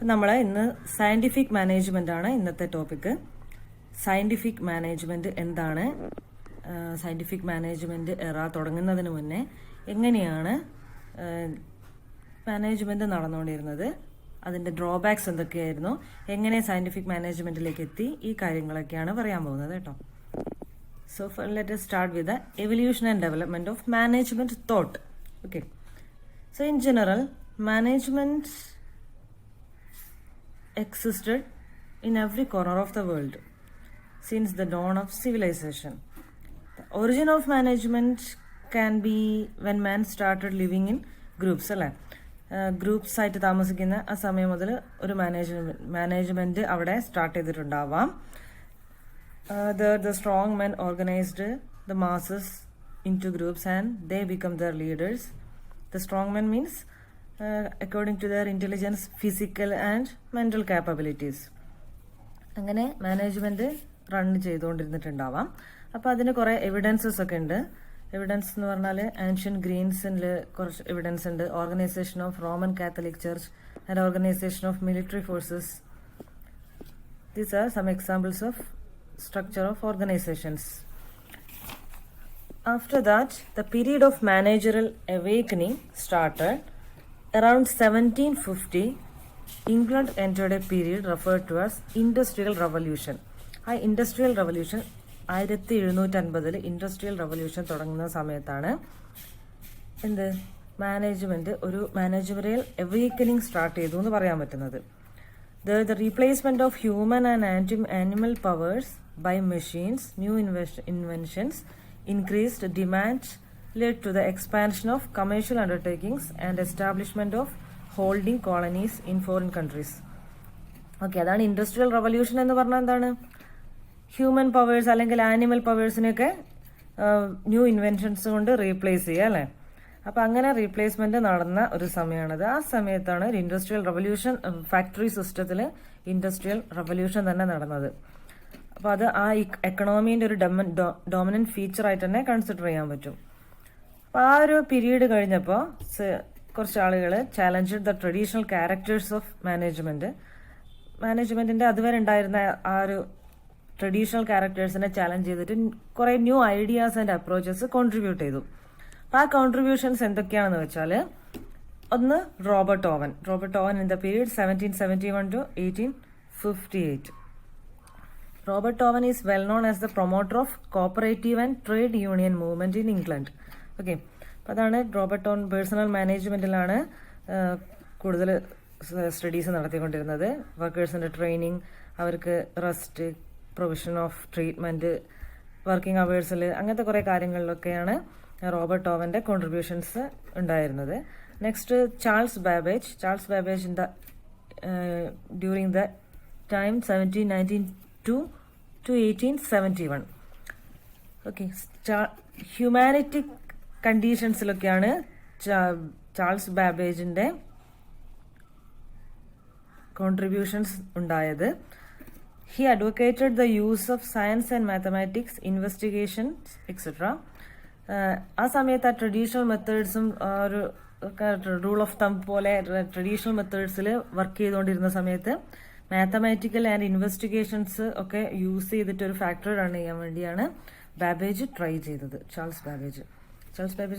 നമ്മളെ ഇന്ന് scientific management ആണ് ഇന്നത്തെ ടോപ്പിക്. സയന്റിഫിക് മാനേജ്മെന്റ് എന്താണ്, സയന്റിഫിക് മാനേജ്മെന്റ് എറ തുടങ്ങുന്നതിന് മുന്നേ എങ്ങനെയാണ് മാനേജ്മെന്റ് നടന്നുകൊണ്ടിരുന്നത്, അതിന്റെ ഡ്രോബാക്സ് എന്തൊക്കെയായിരുന്നു, എങ്ങനെ സയന്റിഫിക് മാനേജ്മെന്റിലേക്ക് എത്തി, ഈ കാര്യങ്ങളൊക്കെയാണ് പറയാൻ പോകുന്നത് കേട്ടോ. So let us start with the evolution and development of management thought. Okay. So in general, management existed in every corner of the world since the dawn of civilization. The origin of management can be when man started living in groups. അല്ലേ, groups ആയിട്ട് താമസിക്കുന്ന ആ സമയം മുതൽ ഒരു management അവിടെ start ചെയ്തിട്ടുണ്ടാവാം. The strong men organized the masses into groups and they become their leaders. The strong men means according to their intelligence, physical and mental capabilities. അങ്ങനെ management run ചെയ്തുകൊണ്ടിരുന്നിട്ടുണ്ടാവാം. അപ്പോൾ അതിന് കുറേ എവിഡൻസസ് ഒക്കെ ഉണ്ട്. എവിഡൻസ് എന്ന് പറഞ്ഞാൽ ancient ഗ്രീൻസിൽ കുറച്ച് evidence ഉണ്ട്. Organisation of Roman Catholic church and organisation of military forces. These are some examples of structure of organizations. After that, the period of managerial awakening started. Around 1750, England entered a period referred to as Industrial Revolution. ആ industrial revolution 1750 industrial revolution തുടങ്ങുന്ന സമയത്താണ് ഒരു managerial awakening start ചെയ്തു എന്ന് പറയാൻ പറ്റുന്നത്. The replacement of human and animal powers by machines, new inventions, increased demand led to the expansion of commercial undertakings and establishment of holding colonies in foreign countries. Okay, അതാണ് industrial revolution എന്ന് പറഞ്ഞാൽ എന്താണ്? Human powers അല്ലെങ്കിൽ animal പവേഴ്സിനെയൊക്കെ new inventions കൊണ്ട് replace ചെയ്യുക അല്ലേ. അപ്പൊ അങ്ങനെ റീപ്ലേസ്മെന്റ് നടന്ന ഒരു സമയമാണത്. ആ സമയത്താണ് ഒരു ഇൻഡസ്ട്രിയൽ റവല്യൂഷൻ, ഫാക്ടറി സിസ്റ്റത്തിൽ ഇൻഡസ്ട്രിയൽ റവല്യൂഷൻ തന്നെ നടന്നത്. അപ്പൊ അത് ആ എക്കണോമീന്റെ ഒരു ഡോമിനന്റ് ഫീച്ചർ ആയിട്ട് തന്നെ കൺസിഡർ ചെയ്യാൻ പറ്റും. അപ്പൊ ആ ഒരു പീരീഡ് കഴിഞ്ഞപ്പോൾ കുറച്ച് ആളുകൾ challenge the traditional characters of മാനേജ്മെന്റിന്റെ അതുവരെ ഉണ്ടായിരുന്ന ആ ഒരു ട്രഡീഷണൽ ക്യാരക്ടേഴ്സിനെ ചാലഞ്ച് ചെയ്തിട്ട് കുറെ new ideas and approaches contribute ചെയ്തു. ആ കോൺട്രിബ്യൂഷൻസ് എന്തൊക്കെയാണെന്ന് വെച്ചാൽ, ഒന്ന് Robert Owen in the period 1771 to 1858. Robert Owen is well known as the promoter of cooperative and trade union movement in England. Okay, അപ്പോൾ അതാണ് Robert Owen personnel മാനേജ്മെന്റിലാണ് കൂടുതൽ studies നടത്തിക്കൊണ്ടിരുന്നത്. വർക്കേഴ്സിന്റെ ട്രെയിനിങ്, അവർക്ക് rest, provision of treatment, working അവേഴ്സിൽ, അങ്ങനത്തെ കുറെ കാര്യങ്ങളിലൊക്കെയാണ് റോബർട്ട് ഓവന്റെ കോൺട്രിബ്യൂഷൻസ് ഉണ്ടായിരുന്നത്. Next Charles Babbage during the time 1792 to 1871. Okay, humanistic കണ്ടീഷൻസിലൊക്കെയാണ് ചാൾസ് ബാബേജിന്റെ കോൺട്രിബ്യൂഷൻസ് ഉണ്ടായത്. He advocated the use of science and mathematics, investigations, etc. ആ സമയത്ത് ആ ട്രഡീഷണൽ മെത്തേഡ്സും ഒരു റൂൾ ഓഫ് തമ്പ് പോലെ ട്രഡീഷണൽ മെത്തേഡ്സിൽ വർക്ക് ചെയ്തുകൊണ്ടിരുന്ന സമയത്ത് മാത്തമാറ്റിക്കൽ ആൻഡ് ഇൻവെസ്റ്റിഗേഷൻസ് ഒക്കെ യൂസ് ചെയ്തിട്ട് ഒരു ഫാക്ടറി റൺ ചെയ്യാൻ വേണ്ടിയാണ് ബാബേജ് ട്രൈ ചെയ്തത്. ചാൾസ് ബാബേജ്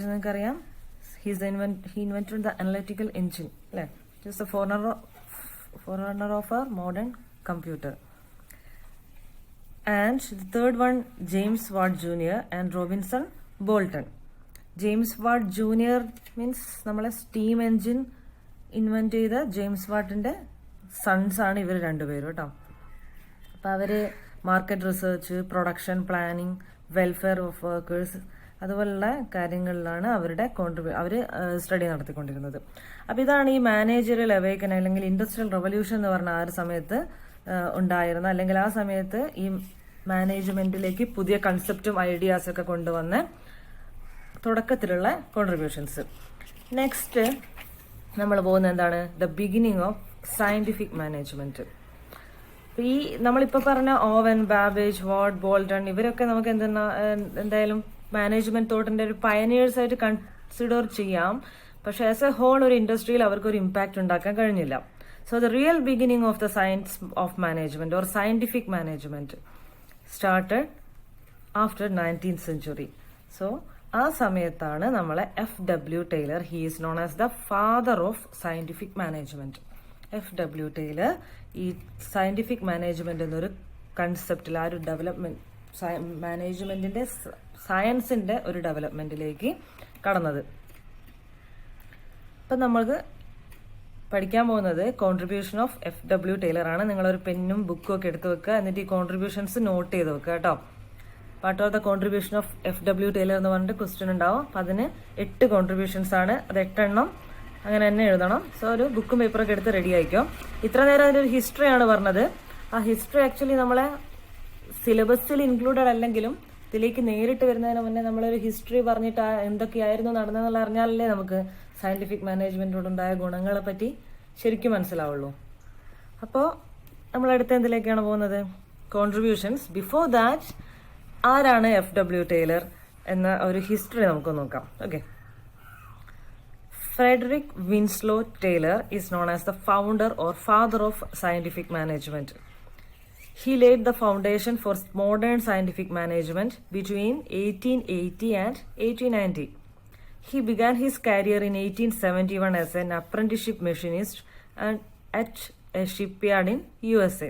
നിങ്ങൾക്കറിയാം, he invented the analytical engine അല്ലെ, just the forerunner of a modern computer. And the third one, James Watt Jr. and Robinson Bolton. James Watt Jr. means നമ്മളെ steam engine invent ചെയ്ത James വാട്ടിന്റെ sons ആണ് ഇവർ രണ്ടുപേരും കേട്ടോ. അപ്പൊ അവര് market research, production planning, welfare of workers, അതുപോലുള്ള കാര്യങ്ങളിലാണ് അവര് സ്റ്റഡി നടത്തിക്കൊണ്ടിരുന്നത്. അപ്പൊ ഇതാണ് ഈ മാനേജറിയൽ അവേക്കൻ അല്ലെങ്കിൽ ഇൻഡസ്ട്രിയൽ റവല്യൂഷൻ എന്ന് പറഞ്ഞ ആ ഒരു സമയത്ത് ഉണ്ടായിരുന്ന, അല്ലെങ്കിൽ ആ സമയത്ത് ഈ മാനേജ്മെന്റിലേക്ക് പുതിയ കൺസെപ്റ്റും ഐഡിയാസ് ഒക്കെ കൊണ്ടുവന്ന് തുടക്കത്തിലുള്ള കോൺട്രിബ്യൂഷൻസ്. നെക്സ്റ്റ് നമ്മൾ പോകുന്നത് എന്താണ്? The beginning of scientific management. ഈ നമ്മളിപ്പോ പറഞ്ഞ ഓവൻ, ബാബേജ്, വാട്ട്, ബോൾട്ടൺ, ഇവരൊക്കെ നമുക്ക് എന്തായാലും മാനേജ്മെന്റ് തോട്ടിന്റെ ഒരു പയനിയേഴ്സ് ആയിട്ട് കൺസിഡർ ചെയ്യാം. പക്ഷെ ആസ് എ ഹോൾ ഒരു ഇൻഡസ്ട്രിയിൽ അവർക്ക് ഒരു ഇമ്പാക്ട് ഉണ്ടാക്കാൻ കഴിഞ്ഞില്ല. So the real beginning of the science of management or scientific management started after 19th century. So ആ സമയത്താണ് നമ്മളെ FW Taylor, he is known as the father of scientific management. FW Taylor ഈ scientific management എന്നൊരു കൺസെപ്റ്റിൽ, ആ ഒരു development, മാനേജ്മെന്റിന്റെ സയൻസിന്റെ ഒരു ഡെവലപ്മെന്റിലേക്ക് കടന്നത്. ഇപ്പം നമ്മൾക്ക് പഠിക്കാൻ പോകുന്നത് കോൺട്രിബ്യൂഷൻ ഓഫ് FW ടൈലർ ആണ്. നിങ്ങളൊരു പെന്നും ബുക്കും ഒക്കെ എടുത്ത് വെക്കുക, എന്നിട്ട് ഈ കോൺട്രിബ്യൂഷൻസ് നോട്ട് ചെയ്ത് വെക്കുക കേട്ടോ. Part of the contribution of FW Taylor എന്ന് പറഞ്ഞിട്ട് ക്വസ്റ്റ്യൻ ഉണ്ടാവും. അപ്പം അതിന് 8 കോൺട്രിബ്യൂഷൻസ് ആണ്, അത് 8 എണ്ണം അങ്ങനെ തന്നെ എഴുതണം. സോ ഒരു ബുക്കും പേപ്പറൊക്കെ എടുത്ത് റെഡി ആയിക്കോ. ഇത്ര നേരം അതിൻ്റെ ഒരു ഹിസ്റ്ററി ആണ് പറഞ്ഞത്. ആ ഹിസ്റ്ററി ആക്ച്വലി നമ്മളെ സിലബസിൽ ഇൻക്ലൂഡഡ് അല്ലെങ്കിലും ഇതിലേക്ക് നേരിട്ട് വരുന്നതിന് മുന്നേ നമ്മളൊരു ഹിസ്റ്ററി പറഞ്ഞിട്ട് എന്തൊക്കെയായിരുന്നു നടന്നതെന്നുള്ള അറിഞ്ഞാലല്ലേ നമുക്ക് സയന്റിഫിക് മാനേജ്മെന്റിനോടുണ്ടായ ഗുണങ്ങളെ പറ്റി ശരിക്കും മനസ്സിലാവുള്ളൂ. അപ്പോൾ നമ്മൾ അടുത്ത എന്തിലേക്കാണ് പോകുന്നത്? കോൺട്രിബ്യൂഷൻസ്. ബിഫോർ ദാറ്റ് ആരാണ് FW ടൈലർ എന്ന ഒരു ഹിസ്റ്ററി നമുക്ക് നോക്കാം. Okay. Frederick Winslow Taylor is known as the founder or father of scientific management. He laid the foundation for modern scientific management between 1880 and 1890. He began his career in 1871 as an apprenticeship machinist and at a shipyard in USA.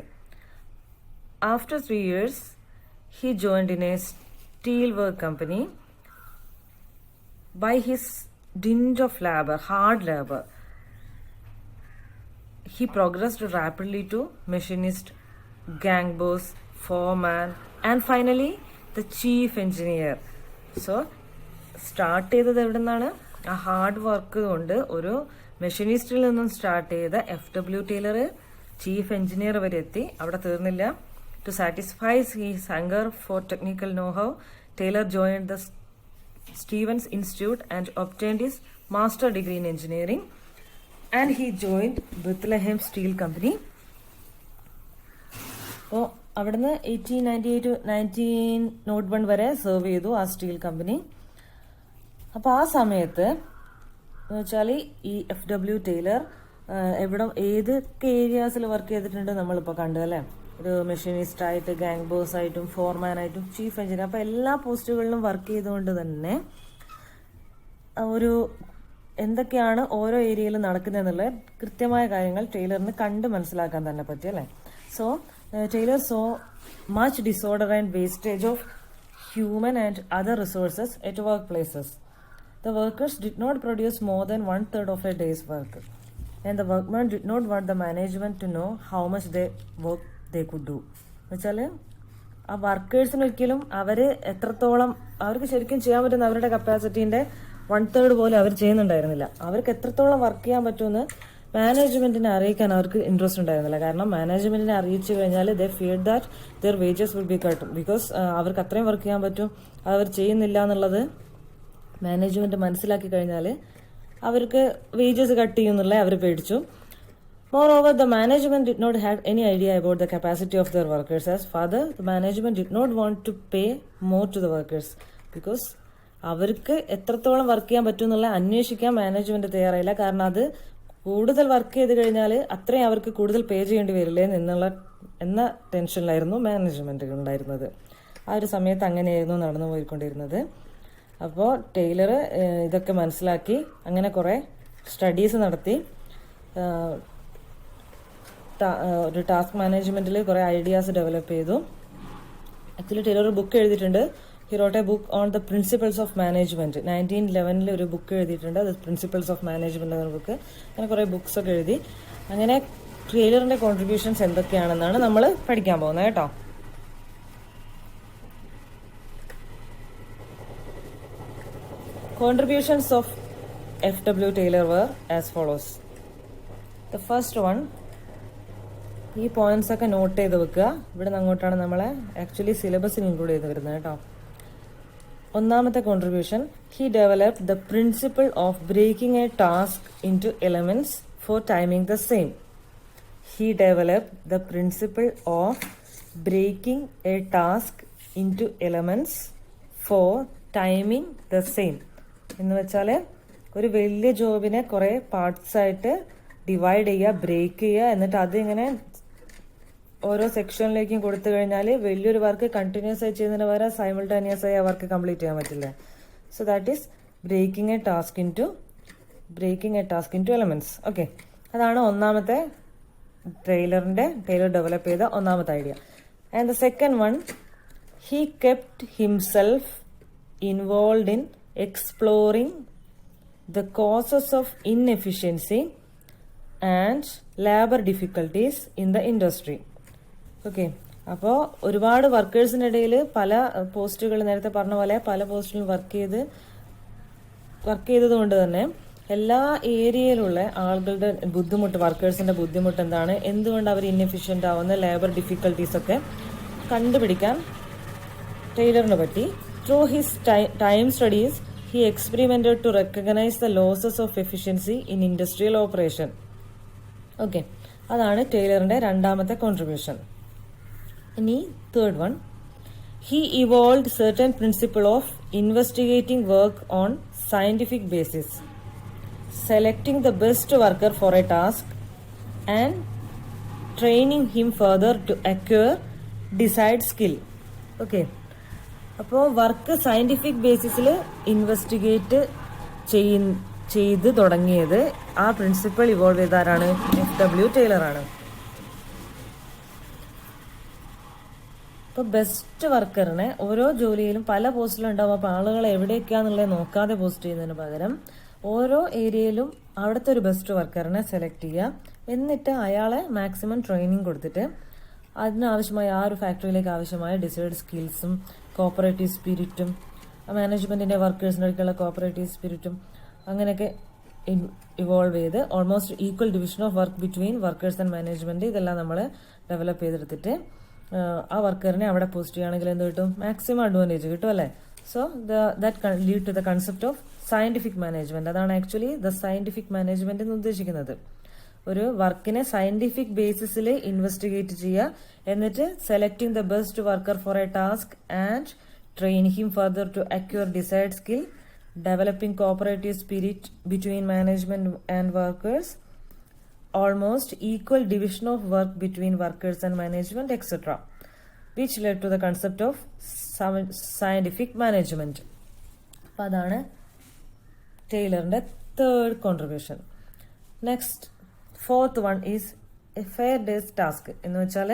After 3 years, he joined in a steelwork company. By his dint of labor, hard labor, he progressed rapidly to machinist, gang boss, foreman, and finally the chief engineer. So start ചെയ്തത് എവിടെ നിന്നാണ്? ആ hard work കൊണ്ട് ഒരു മെഷീനിസ്റ്റിൽ നിന്നും start ചെയ്ത FW Taylor chief engineer വരെ എത്തി. അവിടെ തീർന്നില്ല. To satisfy his hunger for technical know how, Taylor joined the Stevens Institute and obtained his master degree in engineering and he joined Bethlehem Steel company. അപ്പോൾ അവിടുന്ന് 1898 to 1901 വരെ serve ചെയ്തു ആ steel company. അപ്പോൾ ആ സമയത്ത് എന്ന് വെച്ചാൽ ഈ FW ടൈലർ ഏതൊക്കെ ഏരിയാസിൽ വർക്ക് ചെയ്തിട്ടുണ്ട് നമ്മളിപ്പോൾ കണ്ടു അല്ലേ? ഒരു മെഷീനിസ്റ്റ് ആയിട്ട്, ഗാങ് ബോസ് ആയിട്ടും, ഫോർമാൻ ആയിട്ടും, ചീഫ് എഞ്ചിനീയർ, അപ്പോൾ എല്ലാ പോസ്റ്റുകളിലും വർക്ക് ചെയ്തുകൊണ്ട് തന്നെ ഒരു എന്തൊക്കെയാണ് ഓരോ ഏരിയയിലും നടക്കുന്നതെന്നുള്ള കൃത്യമായ കാര്യങ്ങൾ ടൈലറിന് കണ്ട് മനസ്സിലാക്കാൻ തന്നെ പറ്റി അല്ലേ? So Taylor saw much disorder and wastage of human and other resources at workplaces. The workers did not produce more than 1/3 of a day's work, and the workmen did not want the management to know how much work they could do. എന്നുവെച്ചാൽ ആ വർക്കേഴ്സിന് ഒരിക്കലും എത്രത്തോളം അവർക്ക് ശരിക്കും ചെയ്യാൻ പറ്റുന്ന അവരുടെ കപ്പാസിറ്റീൻ്റെ 1/3 പോലും അവർ ചെയ്യുന്നുണ്ടായിരുന്നില്ല. അവർക്ക് എത്രത്തോളം വർക്ക് ചെയ്യാൻ പറ്റുമെന്ന് മാനേജ്മെന്റിനെ അറിയിക്കാൻ അവർക്ക് ഇൻട്രസ്റ്റ് ഉണ്ടായിരുന്നില്ല. കാരണം മാനേജ്മെന്റിനെ അറിയിച്ചു കഴിഞ്ഞാൽ they fear that their wages will be cut, because അവർക്ക് അത്രയും വർക്ക് ചെയ്യാൻ പറ്റും, അവർ ചെയ്യുന്നില്ല എന്നുള്ളത് മാനേജ്മെന്റ് മനസ്സിലാക്കി കഴിഞ്ഞാൽ അവർക്ക് വേജസ് കട്ട് ചെയ്യുന്നുള്ള അവർ പേടിച്ചു. Moreover, the management did not have any idea about the capacity of their workers. As further, the management did not want to pay more to the workers because അവർക്ക് എത്രത്തോളം work ചെയ്യാൻ പറ്റും എന്നുള്ള അന്വേഷിക്കാൻ management തയ്യാറായില്ല. കാരണം അത് കൂടുതൽ വർക്ക് ചെയ്ത് കഴിഞ്ഞാൽ അത്രയും അവർക്ക് കൂടുതൽ പേ ചെയ്യേണ്ടി വരില്ലേ എന്ന ടെൻഷനിലായിരുന്നു മാനേജ്മെന്റ് ഉണ്ടായിരുന്നത്. ആ ഒരു സമയത്ത് അങ്ങനെയായിരുന്നു നടന്നു പോയിക്കൊണ്ടിരുന്നത്. അപ്പോൾ ടൈലർ ഇതൊക്കെ മനസ്സിലാക്കി അങ്ങനെ കുറേ സ്റ്റഡീസ് നടത്തി ഒരു ടാസ്ക് മാനേജ്മെന്റിൽ കുറേ ഐഡിയാസ് ഡെവലപ്പ് ചെയ്തു. ആക്ച്വലി ടൈലർ ഒരു ബുക്ക് എഴുതിയിട്ടുണ്ട്. He wrote a book on the principles of management. 1911 ഒരു ബുക്ക് എഴുതിയിട്ടുണ്ട്, അത് പ്രിൻസിപ്പിൾസ് ഓഫ് മാനേജ്മെന്റ് എന്ന ബുക്ക്. അങ്ങനെ കുറേ ബുക്സ് ഒക്കെ എഴുതി. അങ്ങനെ ടൈലറിന്റെ കോൺട്രിബ്യൂഷൻസ് എന്തൊക്കെയാണെന്നാണ് നമ്മൾ പഠിക്കാൻ പോകുന്നത് കേട്ടോ. Contributions of FW Taylor were as follows. The first one, ഈ പോയിന്റ്സ് ഒക്കെ നോട്ട് ചെയ്ത് വെക്കുക. ഇവിടെ നിന്ന് അങ്ങോട്ടാണ് നമ്മളെ ആക്ച്വലി സിലബസിൽ ഇൻക്ലൂഡ് ചെയ്ത് വരുന്നത് കേട്ടോ. ഒന്നാമത്തെ contribution, he developed the principle of breaking a task into elements for timing the same. He developed the principle of breaking a task into elements for timing the same എന്ന് വെച്ചാൽ ഒരു വലിയ ജോബിനെ കുറേ parts ആയിട്ട് divide ചെയ്യുക, break ചെയ്യുക, എന്നിട്ട് അതിങ്ങനെ ഓരോ സെക്ഷനിലേക്കും കൊടുത്തു കഴിഞ്ഞാൽ വലിയൊരു വർക്ക് കണ്ടിന്യൂസ് ആയി ചെയ്യുന്നതിന് പകരം സൈമിൾട്ടേനിയസ് ആയി ആ വർക്ക് കംപ്ലീറ്റ് ചെയ്യാൻ പറ്റില്ല. So that is breaking a task into elements. Okay, അതാണ് ഒന്നാമത്തെ ടൈലർ ഡെവലപ്പ് ചെയ്ത ഒന്നാമത്തെ idea. And the second one, he kept himself involve in exploring the causes of inefficiency and labour difficulties in the industry. Okay, അപ്പോൾ ഒരുപാട് വർക്കേഴ്സിൻ്റെ ഇടയിൽ പല പോസ്റ്റുകൾ, നേരത്തെ പറഞ്ഞ പോലെ പല പോസ്റ്റുകളും വർക്ക് ചെയ്തത് കൊണ്ട് തന്നെ എല്ലാ ഏരിയയിലുള്ള ആളുകളുടെ ബുദ്ധിമുട്ട്, വർക്കേഴ്സിന്റെ ബുദ്ധിമുട്ട് എന്താണ്, എന്തുകൊണ്ട് അവർ ഇൻഎഫിഷ്യൻ്റ് ആവുന്ന, ലേബർ ഡിഫിക്കൽട്ടീസ് ഒക്കെ കണ്ടുപിടിക്കാൻ ടൈലറിന് പറ്റി. Through his time studies he experimented to recognise the losses of efficiency in industrial operation. Okay, അതാണ് ടൈലറിന്റെ രണ്ടാമത്തെ കോൺട്രിബ്യൂഷൻ. ഇനി third one, he evolved certain principle of investigating work on scientific basis, selecting the best worker for a task and training him further to acquire desired skill. Okay, അപ്പോൾ work scientific ബേസിസിൽ investigate ചെയ്ത് തുടങ്ങിയത്, ആ principle evolve ചെയ്താരാണ്? FW ടൈലറാണ്. ഇപ്പോൾ best വർക്കറിനെ ഓരോ ജോലിയിലും പല പോസ്റ്റിലും ഉണ്ടാവും. അപ്പോൾ ആളുകൾ എവിടെയൊക്കെയാണെന്നുള്ളത് നോക്കാതെ പോസ്റ്റ് ചെയ്യുന്നതിന് പകരം ഓരോ ഏരിയയിലും അവിടുത്തെ ഒരു ബെസ്റ്റ് വർക്കറിനെ സെലക്ട് ചെയ്യുക, എന്നിട്ട് അയാളെ മാക്സിമം ട്രെയിനിങ് കൊടുത്തിട്ട് അതിനാവശ്യമായ ആ ഒരു ഫാക്ടറിയിലേക്ക് ആവശ്യമായ ഡിസൈഡ് സ്കിൽസും കോപ്പറേറ്റീവ് സ്പിരിറ്റും മാനേജ്മെന്റിന്റെ വർക്കേഴ്സിൻ്റെ അടുക്കുള്ള കോപ്പറേറ്റീവ് സ്പിരിറ്റും അങ്ങനെയൊക്കെ ഇവോൾവ് ചെയ്ത് almost equal division of work between workers and management ഇതെല്ലാം നമ്മൾ ഡെവലപ്പ് ചെയ്തെടുത്തിട്ട് ആ വർക്കറിനെ അവിടെ പോസ്റ്റ് ചെയ്യുകയാണെങ്കിൽ എന്ത് കിട്ടും? മാക്സിമം അഡ്വാൻറ്റേജ് കിട്ടും അല്ലേ? So that lead to the concept of scientific management. അതാണ് ആക്ച്വലി ദ സയന്റിഫിക് മാനേജ്മെന്റ് എന്ന് ഉദ്ദേശിക്കുന്നത്. ഒരു വർക്കിനെ സയന്റിഫിക് ബേസിസിൽ ഇൻവെസ്റ്റിഗേറ്റ് ചെയ്യുക, എന്നിട്ട് selecting the best worker for a task and train him further to acquire decide skill, developing cooperative spirit between management and workers, almost equal division of work between workers and management, etc., which led to the concept of scientific management. അപ്പോൾ അതാണ് ടൈലറിന്റെ third contribution. Next fourth one is a fair day's task. എന്ന് വെച്ചാൽ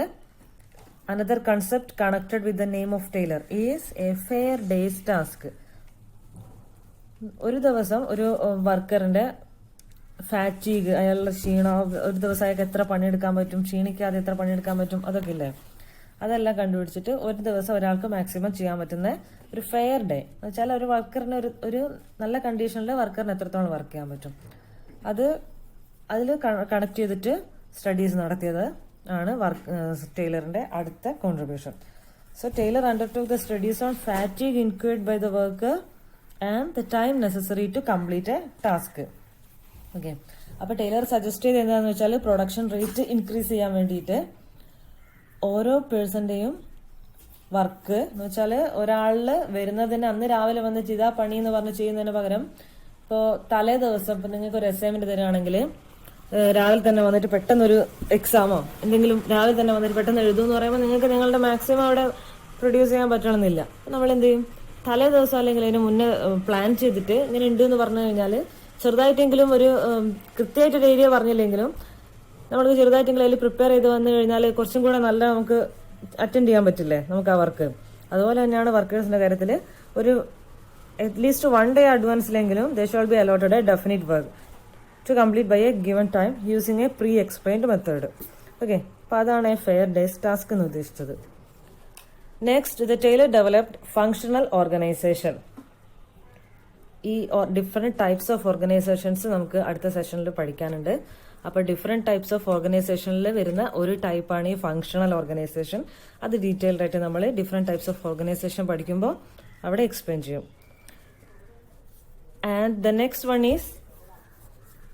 another concept connected with the name of Taylor is a fair day's task. ഒരു ദിവസം ഒരു വർക്കറിന്റെ fatigue, അയാളുടെ ക്ഷീണം, ഒരു ദിവസം അയാൾക്ക് എത്ര പണിയെടുക്കാൻ പറ്റും, ക്ഷീണിക്കാതെ എത്ര പണിയെടുക്കാൻ പറ്റും, അതൊക്കെ ഇല്ലേ, അതെല്ലാം കണ്ടുപിടിച്ചിട്ട് ഒരു ദിവസം ഒരാൾക്ക് മാക്സിമം ചെയ്യാൻ പറ്റുന്ന ഒരു ഫെയർ ഡേ എന്ന് വെച്ചാൽ ഒരു വർക്കറിന് ഒരു നല്ല കണ്ടീഷനിൽ വർക്കറിന് എത്രത്തോളം വർക്ക് ചെയ്യാൻ പറ്റും, അതിൽ കണക്ട് ചെയ്തിട്ട് സ്റ്റഡീസ് നടത്തിയത് ആണ് ടൈലറിന്റെ അടുത്ത contribution. So Taylor undertook the studies on fatigue inquired by the worker and the time necessary to complete a task. Okay, അപ്പൊ ടൈലർ സജസ്റ്റ് ചെയ്ത് എന്താന്ന് വെച്ചാൽ പ്രൊഡക്ഷൻ റേറ്റ് ഇൻക്രീസ് ചെയ്യാൻ വേണ്ടിയിട്ട് ഓരോ പേഴ്സന്റെയും വർക്ക് എന്ന് വെച്ചാൽ ഒരാളില് വരുന്നതിന് അന്ന് രാവിലെ വന്ന് ചെയ്താ പണി എന്ന് പറഞ്ഞ് ചെയ്യുന്നതിന് പകരം ഇപ്പോൾ തലേ ദിവസം ഇപ്പൊ നിങ്ങൾക്ക് ഒരു അസൈൻമെന്റ് തരികയാണെങ്കിൽ രാവിലെ തന്നെ വന്നിട്ട് പെട്ടെന്നൊരു എക്സാമോ എന്തെങ്കിലും രാവിലെ തന്നെ വന്നിട്ട് പെട്ടെന്ന് എഴുതുമെന്ന് പറയുമ്പോൾ നിങ്ങൾക്ക് നിങ്ങളുടെ മാക്സിമം അവിടെ പ്രൊഡ്യൂസ് ചെയ്യാൻ പറ്റണമെന്നില്ല. നമ്മൾ എന്ത് ചെയ്യും? തലേ ദിവസം അല്ലെങ്കിൽ അതിന് മുന്നേ പ്ലാൻ ചെയ്തിട്ട് ഇങ്ങനെ ഉണ്ട് എന്ന് പറഞ്ഞു കഴിഞ്ഞാൽ ചെറുതായിട്ടെങ്കിലും ഒരു കൃത്യമായിട്ടൊരു ഏരിയ പറഞ്ഞില്ലെങ്കിലും നമ്മൾക്ക് ചെറുതായിട്ടെങ്കിലും അതിൽ പ്രിപ്പയർ ചെയ്ത് വന്നു കഴിഞ്ഞാൽ കുറച്ചും കൂടെ നല്ല നമുക്ക് അറ്റൻഡ് ചെയ്യാൻ പറ്റില്ലേ നമുക്ക് ആ വർക്ക്. അതുപോലെ തന്നെയാണ് വർക്കേഴ്സിന്റെ കാര്യത്തിൽ ഒരു അറ്റ്ലീസ്റ്റ് 1 day അഡ്വാൻസിലെങ്കിലും they shall be allotted a definite work to complete by a given time using a pre explained method. Okay, അപ്പോൾ അതാണ് എ ഫെയർ ഡേയ്സ് ടാസ്ക് എന്ന് ഉദ്ദേശിച്ചത്. Next, the Taylor developed functional organisation. ഈ different types of organisations നമുക്ക് അടുത്ത സെഷനിൽ പഠിക്കാനുണ്ട്. അപ്പൊ ഡിഫറെന്റ് ടൈപ്സ് ഓഫ് ഓർഗനൈസേഷനിൽ വരുന്ന ഒരു ടൈപ്പാണ് ഈ ഫങ്ഷണൽ ഓർഗനൈസേഷൻ. അത് ഡീറ്റെയിൽഡ് ആയിട്ട് നമ്മൾ ഡിഫറെന്റ് ടൈപ്സ് ഓഫ് ഓർഗനൈസേഷൻ പഠിക്കുമ്പോൾ അവിടെ എക്സ്പ്ലെയിൻ ചെയ്യും. And the next one is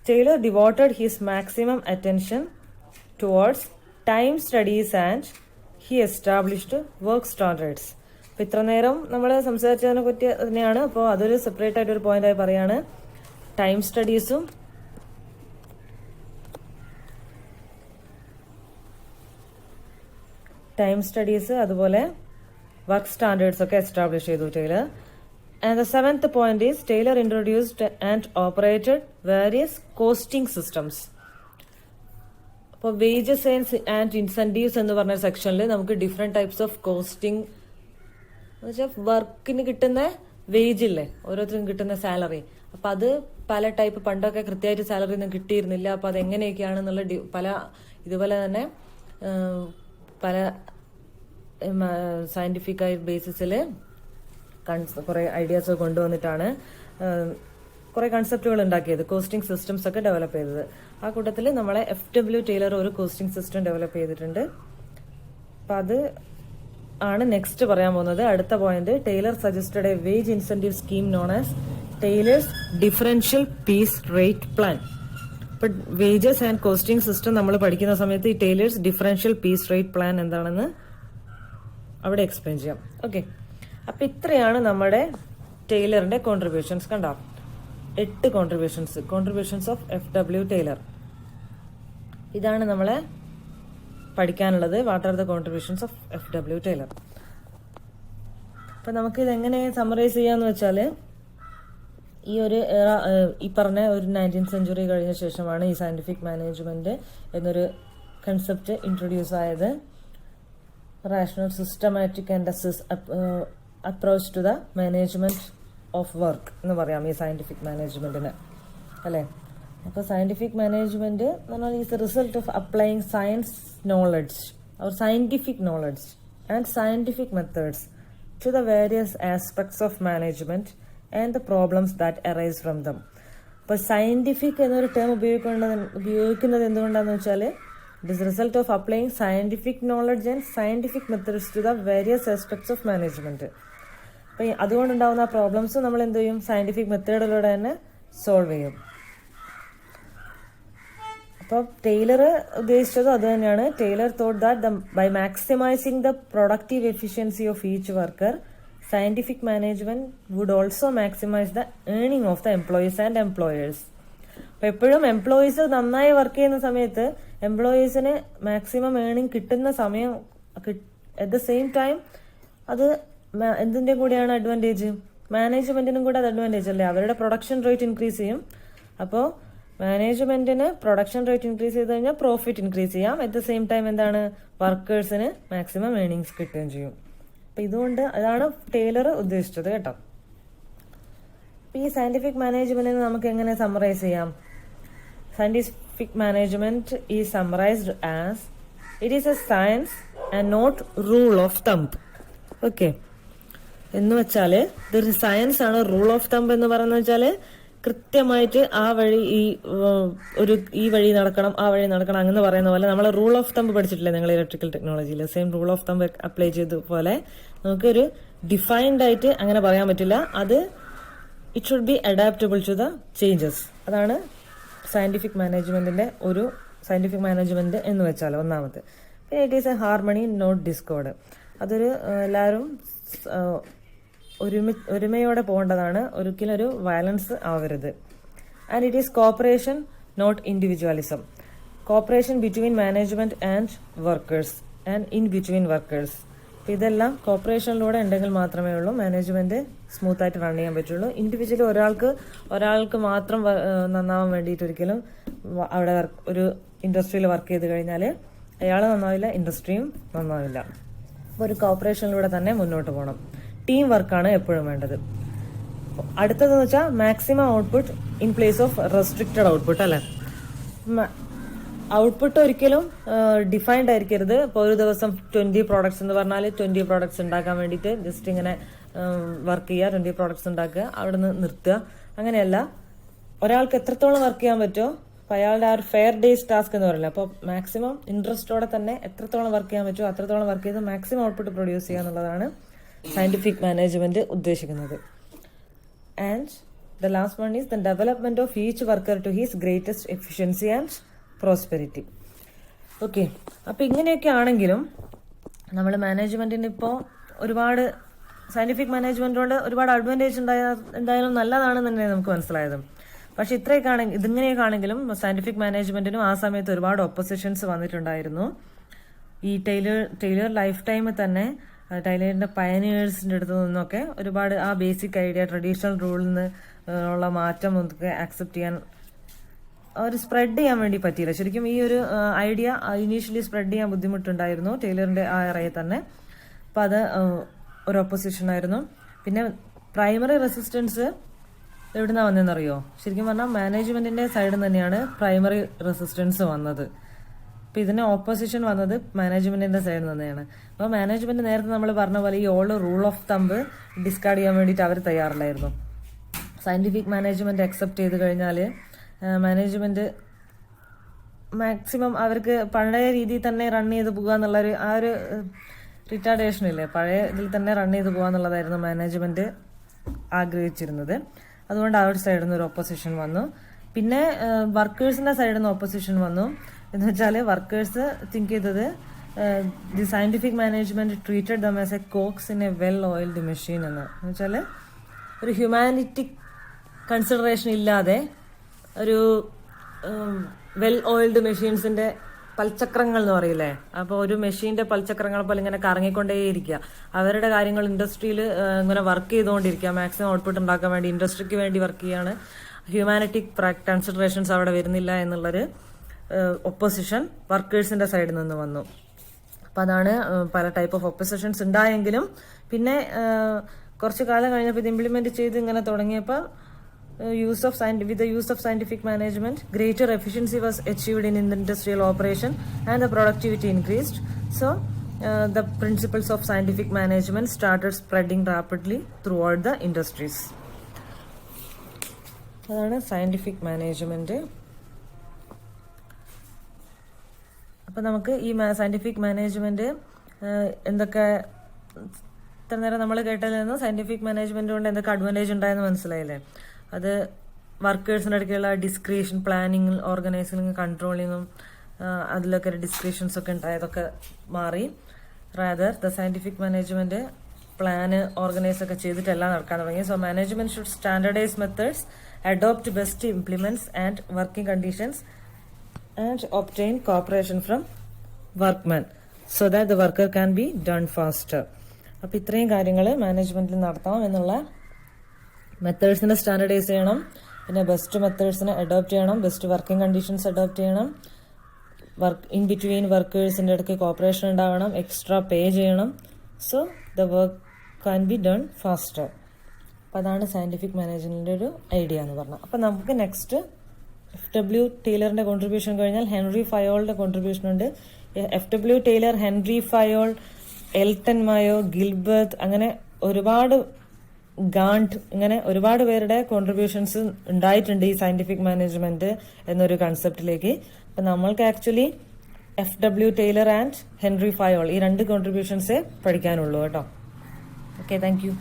Taylor devoted his maximum attention towards time studies and he established work standards. അപ്പൊ ഇത്ര നേരം നമ്മൾ സംസാരിച്ചതിനെ പറ്റി തന്നെയാണ്. അപ്പോൾ അതൊരു സെപ്പറേറ്റ് ആയിട്ട് ഒരു പോയിന്റായി പറയാണ്. ടൈം സ്റ്റഡീസും ടൈം സ്റ്റഡീസ് അതുപോലെ വർക്ക് സ്റ്റാൻഡേർഡ്സ് ഒക്കെ എസ്റ്റാബ്ലിഷ് ചെയ്തു Taylor. And the seventh point is Taylor introduced and operated various costing systems. അപ്പോൾ വേജസ് ആൻഡ് ഇൻസെന്റീവ്സ് എന്ന് പറഞ്ഞ സെക്ഷനിൽ നമുക്ക് ഡിഫറെന്റ് ടൈപ്സ് ഓഫ് കോസ്റ്റിംഗ് എന്ന് വെച്ചാൽ വർക്കിന് കിട്ടുന്ന വേജ് ഇല്ലേ, ഓരോരുത്തരും കിട്ടുന്ന സാലറി, അപ്പൊ അത് പല ടൈപ്പ്, പണ്ടൊക്കെ കൃത്യമായിട്ട് സാലറി ഒന്നും കിട്ടിയിരുന്നില്ല. അപ്പൊ അത് എങ്ങനെയൊക്കെയാണെന്നുള്ള പല ഇതുപോലെ തന്നെ പല സയന്റിഫിക് ആയ ബേസിസിൽ കുറെ ഐഡിയാസ് കൊണ്ടുവന്നിട്ടാണ് കുറെ കൺസെപ്റ്റുകൾ ഉണ്ടാക്കിയത്, കോസ്റ്റിംഗ് സിസ്റ്റംസ് ഒക്കെ ഡെവലപ്പ് ചെയ്തത്. ആ കൂട്ടത്തിൽ നമ്മളെ FW ടൈലർ ഒരു കോസ്റ്റിംഗ് സിസ്റ്റം ഡെവലപ്പ് ചെയ്തിട്ടുണ്ട്. അപ്പൊ അത് ആണ് നെക്സ്റ്റ് പറയാൻ പോകുന്നത്. അടുത്ത point, Taylor suggested a wage incentive scheme known as Taylor's differential piece rate plan. ഇപ്പൊ വേജസ് ആൻഡ് കോസ്റ്റിംഗ് സിസ്റ്റം നമ്മൾ പഠിക്കുന്ന സമയത്ത് ഈ Taylor's differential piece rate plan എന്താണെന്ന് അവിടെ എക്സ്പ്ലെയിൻ ചെയ്യാം. ഓക്കെ, അപ്പൊ ഇത്രയാണ് നമ്മുടെ ടൈലറിന്റെ കോൺട്രിബ്യൂഷൻസ്. കണ്ടോ, 8 കോൺട്രിബ്യൂഷൻസ് ഓഫ് FW ടൈലർ. ഇതാണ് നമ്മളെ പഠിക്കാനുള്ളത്. What are the contributions of FW Taylor. അപ്പൊ നമുക്ക് ഇതെങ്ങനെ സമ്മറൈസ് ചെയ്യാന്ന് വെച്ചാല്, ഈ ഒരു ഈ പറഞ്ഞ ഒരു 19th സെഞ്ചുറി കഴിഞ്ഞ ശേഷമാണ് ഈ സയന്റിഫിക് മാനേജ്മെന്റ് എന്നൊരു കൺസെപ്റ്റ് ഇൻട്രൊഡ്യൂസ് ആയത്. Rational systematic and approach to the management of work എന്ന് പറയാം ഈ സയന്റിഫിക് മാനേജ്മെന്റിന്, അല്ലെ. അപ്പൊ സയന്റിഫിക് മാനേജ്മെന്റ് എന്ന് പറഞ്ഞാൽ is A result of applying science knowledge or scientific knowledge and scientific methods to the various aspects of management and the problems that arise from them. ഇപ്പൊ scientific എന്നൊരു ടേം ഉപയോഗിക്കുന്നത് എന്തുകൊണ്ടാന്ന് വെച്ചാൽ it is result of applying scientific knowledge and scientific methods to the various aspects of management. അപ്പൊ അതുകൊണ്ടുണ്ടാവുന്ന problems നമ്മൾ എന്ത് ചെയ്യും, സയന്റിഫിക് മെത്തേഡിലൂടെ തന്നെ സോൾവ് ചെയ്യും. അപ്പോൾ ടൈലർ ഉദ്ദേശിച്ചത് അത് തന്നെയാണ്. Taylor thought that by maximising the productive efficiency of each worker, scientific management would also maximise the earning of the employees and employers. അപ്പൊ എപ്പോഴും എംപ്ലോയീസ് നന്നായി വർക്ക് ചെയ്യുന്ന സമയത്ത് എംപ്ലോയീസിന് മാക്സിമം ഏർണിംഗ് കിട്ടുന്ന സമയം അറ്റ് ദ സെയിം ടൈം അത് എന്തിന്റെ കൂടെയാണ് അഡ്വാൻറ്റേജ്, മാനേജ്മെന്റിനും കൂടെ അത് അഡ്വാൻറ്റേജ് അല്ലേ. അവരുടെ പ്രൊഡക്ഷൻ റേറ്റ് ഇൻക്രീസ് ചെയ്യും. അപ്പോൾ മാനേജ്മെന്റിന് പ്രൊഡക്ഷൻ റേറ്റ് ഇൻക്രീസ് ചെയ്ത് കഴിഞ്ഞാൽ പ്രോഫിറ്റ് ഇൻക്രീസ് ചെയ്യാം. അറ്റ് ദ സെയിം ടൈം എന്താണ്, വർക്കേഴ്സിന് മാക്സിമം ഏർണിങ്സ് കിട്ടുകയും ചെയ്യും. അപ്പൊ ഇതുകൊണ്ട് അതാണ് ടൈലർ ഉദ്ദേശിച്ചത് കേട്ടോ. ഈ സയന്റിഫിക് മാനേജ്മെന്റിനെ നമുക്ക് എങ്ങനെ സമ്മറൈസ് ചെയ്യാം? Scientific management is summarised as it is a science and not rule of thumb. Okay, എന്ന് വെച്ചാല് ഇതൊരു സയൻസ് ആണ്. റൂൾ ഓഫ് തമ്പ് എന്ന് പറയുന്നത് വെച്ചാല് കൃത്യമായിട്ട് ആ വഴി ഈ വഴി നടക്കണം, ആ വഴി നടക്കണം അങ്ങനെ പറയുന്ന പോലെ നമ്മൾ റൂൾ ഓഫ് തമ്പ് പഠിച്ചിട്ടില്ലേ നിങ്ങൾ ഇലക്ട്രിക്കൽ ടെക്നോളജിയിൽ? Same rule of thumb apply ചെയ്ത പോലെ നമുക്കൊരു ഡിഫൈൻഡ് ആയിട്ട് അങ്ങനെ പറയാൻ പറ്റില്ല. അത് it should be adaptable to the changes. അതാണ് സയന്റിഫിക് മാനേജ്മെന്റ് എന്ന് വെച്ചാൽ ഒന്നാമത്. പിന്നെ it is a harmony not discord. അതൊരു എല്ലാവരും ഒരുമയോടെ പോകേണ്ടതാണ്, ഒരിക്കലും ഒരു വയലൻസ് ആവരുത്. And it is cooperation not individualism. Cooperation between management and workers and in between workers. ഇതെല്ലാം കോപ്പറേഷനിലൂടെ ഉണ്ടെങ്കിൽ മാത്രമേ ഉള്ളൂ മാനേജ്മെന്റ് സ്മൂത്ത് ആയിട്ട് റൺ ചെയ്യാൻ പറ്റുള്ളൂ. ഇൻഡിവിജ്വലി ഒരാൾക്ക് മാത്രം നന്നാവാൻ വേണ്ടിയിട്ട് ഒരിക്കലും അവിടെ ഒരു ഇൻഡസ്ട്രിയിൽ വർക്ക് ചെയ്ത് കഴിഞ്ഞാൽ അയാൾ നന്നാവില്ല, ഇൻഡസ്ട്രിയും നന്നാവില്ല. അപ്പോൾ ഒരു കോപ്പറേഷനിലൂടെ തന്നെ മുന്നോട്ട് പോകണം. ടീം വർക്കാണ് എപ്പോഴും വേണ്ടത്. അടുത്തതെന്ന് വെച്ചാൽ maximum output in place of restricted output, അല്ലെ. ഔട്ട്പുട്ട് ഒരിക്കലും ഡിഫൈൻഡ് ആയിരിക്കരുത്. ഇപ്പോൾ ഒരു ദിവസം 20 പ്രോഡക്ട്സ് എന്ന് പറഞ്ഞാൽ 20 പ്രോഡക്ട്സ് ഉണ്ടാക്കാൻ വേണ്ടിയിട്ട് ജസ്റ്റ് ഇങ്ങനെ വർക്ക് ചെയ്യുക, 20 പ്രോഡക്ട്സ് ഉണ്ടാക്കുക, അവിടെ നിന്ന് നിർത്തുക. അങ്ങനെയല്ല, ഒരാൾക്ക് എത്രത്തോളം വർക്ക് ചെയ്യാൻ പറ്റുമോ അപ്പൊ അയാളുടെ ആ ഒരു ഫെയർ ഡേയ്സ് ടാസ്ക് എന്ന് പറയില്ല, അപ്പോൾ മാക്സിമം ഇൻട്രസ്റ്റോടെ തന്നെ എത്രത്തോളം വർക്ക് ചെയ്യാൻ പറ്റുമോ അത്രത്തോളം വർക്ക് ചെയ്ത് മാക്സിമം ഔട്ട്പുട്ട് പ്രൊഡ്യൂസ് ചെയ്യുക എന്നുള്ളതാണ് സയന്റിഫിക് മാനേജ്മെന്റ് ഉദ്ദേശിക്കുന്നത്. And the last one is the development of each worker to his greatest efficiency and prosperity. Okay, അപ്പൊ ഇങ്ങനെയൊക്കെ ആണെങ്കിലും നമ്മൾ മാനേജ്മെന്റിന് ഇപ്പോൾ ഒരുപാട് സയന്റിഫിക് മാനേജ്മെന്റ് കൊണ്ട് ഒരുപാട് അഡ്വാൻറ്റേജ് എന്തായാലും നല്ലതാണെന്ന് തന്നെ നമുക്ക് മനസ്സിലായത്. പക്ഷെ ഇതിങ്ങനെയൊക്കെ ആണെങ്കിലും സയന്റിഫിക് മാനേജ്മെന്റിനും ആ സമയത്ത് ഒരുപാട് ഒപ്പോസിഷൻസ് വന്നിട്ടുണ്ടായിരുന്നു. ഈ ടൈലർ ലൈഫ് ടൈമിൽ തന്നെ ടൈലറിന്റെ പയനിയേഴ്സിന്റെ അടുത്ത് നിന്നൊക്കെ ഒരുപാട് ആ ബേസിക് ഐഡിയ ട്രഡീഷണൽ റൂളിൽ നിന്ന് ഉള്ള മാറ്റം ഒക്കെ ആക്സെപ്റ്റ് ചെയ്യാൻ സ്പ്രെഡ് ചെയ്യാൻ വേണ്ടി പറ്റിയില്ല. ശരിക്കും ഈ ഒരു ഐഡിയ ഇനീഷ്യലി സ്പ്രെഡ് ചെയ്യാൻ ബുദ്ധിമുട്ടുണ്ടായിരുന്നു ടൈലറിന്റെ ആ ഇറയെ തന്നെ. അപ്പൊ അത് ഒരു ഒപ്പോസിഷൻ ആയിരുന്നു. പിന്നെ പ്രൈമറി റെസിസ്റ്റൻസ് എവിടുന്നാ വന്നതെന്നറിയോ? ശരിക്കും പറഞ്ഞാൽ മാനേജ്മെന്റിന്റെ സൈഡിൽ തന്നെയാണ് പ്രൈമറി റെസിസ്റ്റൻസ് വന്നത്. അപ്പൊ ഇതിന് ഓപ്പോസിഷൻ വന്നത് മാനേജ്മെന്റിന്റെ സൈഡിൽ തന്നെയാണ്. അപ്പൊ മാനേജ്മെന്റ് നേരത്തെ നമ്മൾ പറഞ്ഞ പോലെ ഈ old rule of thumb discard ചെയ്യാൻ വേണ്ടിയിട്ട് അവർ തയ്യാറില്ലായിരുന്നു. സയന്റിഫിക് മാനേജ്മെന്റ് അക്സെപ്റ്റ് ചെയ്ത് കഴിഞ്ഞാൽ മാനേജ്മെന്റ് മാക്സിമം അവർക്ക് പഴയ രീതിയിൽ തന്നെ റൺ ചെയ്ത് പോകുക എന്നുള്ളൊരു ആ ഒരു റിട്ടാർഡേഷൻ ഇല്ലേ, പഴയ ഇതിൽ തന്നെ റൺ ചെയ്ത് പോകുക എന്നുള്ളതായിരുന്നു മാനേജ്മെന്റ് ആഗ്രഹിച്ചിരുന്നത്. അതുകൊണ്ട് ആ ഒരു സൈഡിൽ നിന്ന് ഒരു ഒപ്പോസിഷൻ വന്നു. പിന്നെ വർക്കേഴ്സിന്റെ സൈഡിൽ നിന്ന് ഒപ്പോസിഷൻ വന്നു. എന്ന് വെച്ചാൽ വർക്കേഴ്സ് തിങ്ക് ചെയ്തത് the scientific management treated them as a cogs in a well oiled machine എന്ന് വെച്ചാൽ ഒരു ഹ്യൂമാനിറ്റിക് കൺസിഡറേഷൻ ഇല്ലാതെ ഒരു വെൽ ഓയിൽഡ് മെഷീൻസിന്റെ പൽചക്രങ്ങൾ എന്ന് പറയില്ലേ, അപ്പോൾ ഒരു മെഷീന്റെ പൽചക്രങ്ങൾ പോലെ ഇങ്ങനെ കറങ്ങിക്കൊണ്ടേയിരിക്കുക. അവരുടെ കാര്യങ്ങൾ ഇൻഡസ്ട്രിയിൽ ഇങ്ങനെ വർക്ക് ചെയ്തുകൊണ്ടിരിക്കുക, മാക്സിമം ഔട്ട്പുട്ട് ഉണ്ടാക്കാൻ വേണ്ടി ഇൻഡസ്ട്രിക്ക് വേണ്ടി വർക്ക് ചെയ്യാണ്. ഹ്യൂമാനിറ്റിക് കൺസിഡറേഷൻസ് അവിടെ വരുന്നില്ല എന്നുള്ളൊരു ഒപ്പോസിഷൻ വർക്കേഴ്സിന്റെ സൈഡിൽ നിന്ന് വന്നു. അപ്പൊ അതാണ് പല ടൈപ്പ് ഓഫ് ഒപ്പോസിഷൻസ് ഉണ്ടായെങ്കിലും പിന്നെ കുറച്ചു കാലം കഴിഞ്ഞപ്പോൾ ഇത് ഇംപ്ലിമെന്റ് ചെയ്ത് ഇങ്ങനെ തുടങ്ങിയപ്പോൾ with the use of scientific management, greater efficiency was achieved in the industrial operation and the productivity increased. So the principles of scientific management started spreading rapidly throughout the industries. അതാണ് scientific management. അപ്പൊ നമുക്ക് ഈ scientific management എന്തൊക്കെ ഇത്ര നേരം നമ്മൾ കേട്ടതിൽ നിന്ന് scientific management കൊണ്ട് എന്തൊക്കെ അഡ്വാൻറ്റേജ് ഉണ്ടായെന്ന് മനസ്സിലായില്ലേ? അത് വർക്കേഴ്സിൻ്റെ ഇടയ്ക്കുള്ള ഡിസ്ക്രിയേഷൻ, പ്ലാനിങ്, ഓർഗനൈസിങ്, കൺട്രോളിങ്ങും അതിലൊക്കെ ഡിസ്ക്രിയേഷൻസ് ഒക്കെ ഉണ്ടായതൊക്കെ മാറി. Rather the scientific management plan organise ഒക്കെ ചെയ്തിട്ടെല്ലാം നടക്കാൻ തുടങ്ങി. So management should standardise methods, adopt best implements and working conditions and obtain cooperation from workman so that the worker can be done faster. അപ്പൊ ഇത്രയും കാര്യങ്ങൾ മാനേജ്മെന്റിൽ നടത്തണം എന്നുള്ള മെത്തേഡ്സിനെ സ്റ്റാൻഡർഡൈസ് ചെയ്യണം, പിന്നെ ബെസ്റ്റ് മെത്തേഡ്സിനെ അഡോപ്റ്റ് ചെയ്യണം, ബെസ്റ്റ് വർക്കിംഗ് കണ്ടീഷൻസ് അഡോപ്റ്റ് ചെയ്യണം, ഇൻ ബിറ്റ്വീൻ വർക്കേഴ്സിന്റെ ഇടയ്ക്ക് കോപ്പറേഷൻ ഉണ്ടാവണം, എക്സ്ട്രാ പേ ചെയ്യണം. So the work can be done faster. അപ്പം അതാണ് സയന്റിഫിക് മാനേജ്മെന്റിന്റെ ഒരു ഐഡിയ എന്ന് പറഞ്ഞത്. അപ്പം നമുക്ക് നെക്സ്റ്റ് FW ടൈലറിന്റെ കോൺട്രിബ്യൂഷൻ കഴിഞ്ഞാൽ ഹെൻറി ഫയോളിന്റെ കോൺട്രിബ്യൂഷൻ ഉണ്ട്. FW Taylor, Henry Fayol, Elton Mayo, Gilbert, അങ്ങനെ ഒരുപാട് ഗാണ്ട്, ഇങ്ങനെ ഒരുപാട് പേരുടെ കോൺട്രിബ്യൂഷൻസ് ഉണ്ടായിട്ടുണ്ട് ഈ സയന്റിഫിക് മാനേജ്മെന്റ് എന്നൊരു കൺസെപ്റ്റിലേക്ക്. അപ്പൊ നമ്മൾക്ക് actually FW Taylor and Henri Fayol ഈ രണ്ട് കോൺട്രിബ്യൂഷൻസേ പഠിക്കാനുള്ളൂ കേട്ടോ. Okay, thank U.